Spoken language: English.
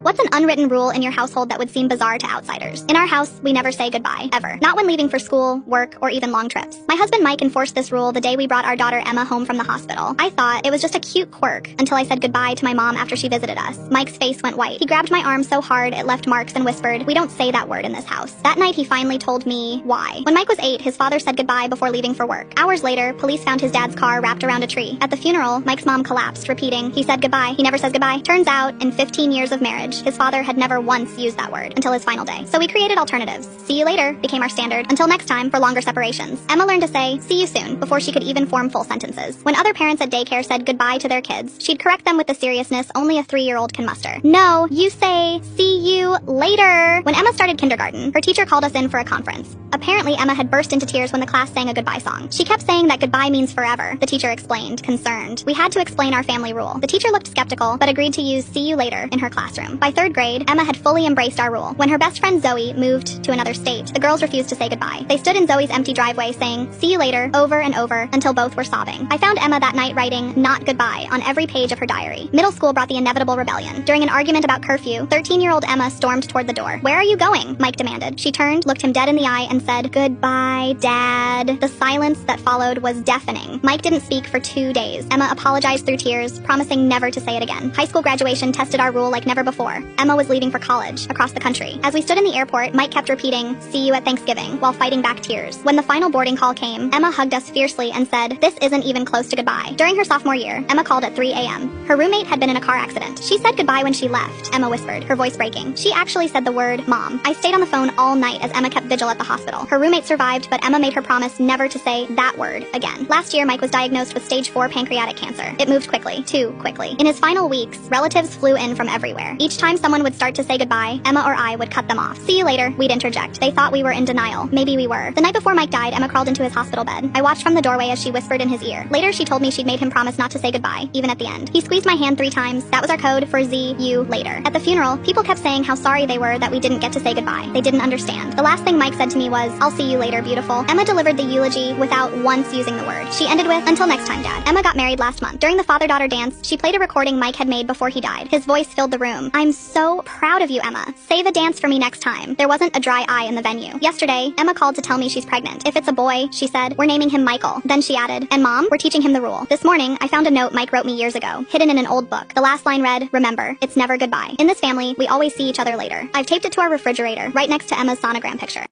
What's an unwritten rule in your household that would seem bizarre to outsiders? In our house, we never say goodbye, ever. Not when leaving for school, work, or even long trips. My husband Mike enforced this rule the day we brought our daughter Emma home from the hospital. I thought it was just a cute quirk until I said goodbye to my mom after she visited us. Mike's face went white. He grabbed my arm so hard it left marks and whispered, "We don't say that word in this house." That night he finally told me why. When Mike was 8, his father said goodbye before leaving for work. Hours later, police found his dad's car wrapped around a tree. At the funeral, Mike's mom collapsed, repeating, "He said goodbye. He never says goodbye." Turns out, in 15 years of marriage, his father had never once used that word until his final day. So we created alternatives. "See you later" became our standard. Until next time, for longer separations. Emma learned to say, "See you soon," before she could even form full sentences. When other parents at daycare said goodbye to their kids, she'd correct them with the seriousness only a 3-year-old can muster. "No, you say, see you later." When Emma started kindergarten, her teacher called us in for a conference. Apparently, Emma had burst into tears when the class sang a goodbye song. She kept saying that goodbye means forever, the teacher explained, concerned. We had to explain our family rule. The teacher looked skeptical, but agreed to use "see you later" in her classroom. By 3rd grade, Emma had fully embraced our rule. When her best friend Zoe moved to another state, the girls refused to say goodbye. They stood in Zoe's empty driveway saying, "See you later," over and over until both were sobbing. I found Emma that night writing "not goodbye" on every page of her diary. Middle school brought the inevitable rebellion. During an argument about curfew, 13-year-old Emma stormed toward the door. "Where are you going?" Mike demanded. She turned, looked him dead in the eye, and said, "Goodbye, Dad." The silence that followed was deafening. Mike didn't speak for 2 days. Emma apologized through tears, promising never to say it again. High school graduation tested our rule like never before. Emma was leaving for college, across the country. As we stood in the airport, Mike kept repeating, "See you at Thanksgiving," while fighting back tears. When the final boarding call came, Emma hugged us fiercely and said, "This isn't even close to goodbye." During her sophomore year, Emma called at 3 a.m. Her roommate had been in a car accident. "She said goodbye when she left," Emma whispered, her voice breaking. "She actually said the word Mom." I stayed on the phone all night as Emma kept vigil at the hospital. Her roommate survived, but Emma made her promise never to say that word again. Last year, Mike was diagnosed with stage 4 pancreatic cancer. It moved quickly, too quickly. In his final weeks, relatives flew in from everywhere. Each time someone would start to say goodbye, Emma or I would cut them off. "See you later," we'd interject. They thought we were in denial. Maybe we were. The night before Mike died, Emma crawled into his hospital bed. I watched from the doorway as she whispered in his ear. Later, she told me she'd made him promise not to say goodbye, even at the end. He squeezed my hand 3 times. That was our code for "Z, you, later." At the funeral, people kept saying how sorry they were that we didn't get to say goodbye. They didn't understand. The last thing Mike said to me was, "I'll see you later, beautiful." Emma delivered the eulogy without once using the word. She ended with, "Until next time, Dad." Emma got married last month. During the father-daughter dance, she played a recording Mike had made before he died. His voice filled the room. "I'm so proud of you, Emma. Save a dance for me next time." There wasn't a dry eye in the venue. Yesterday, Emma called to tell me she's pregnant. If it's a boy, she said, "We're naming him Michael." Then she added, "And Mom, we're teaching him the rule." This morning, I found a note Mike wrote me years ago, hidden in an old book. The last line read, "Remember, it's never goodbye. In this family, we always see each other later." I've taped it to our refrigerator, right next to Emma's sonogram picture.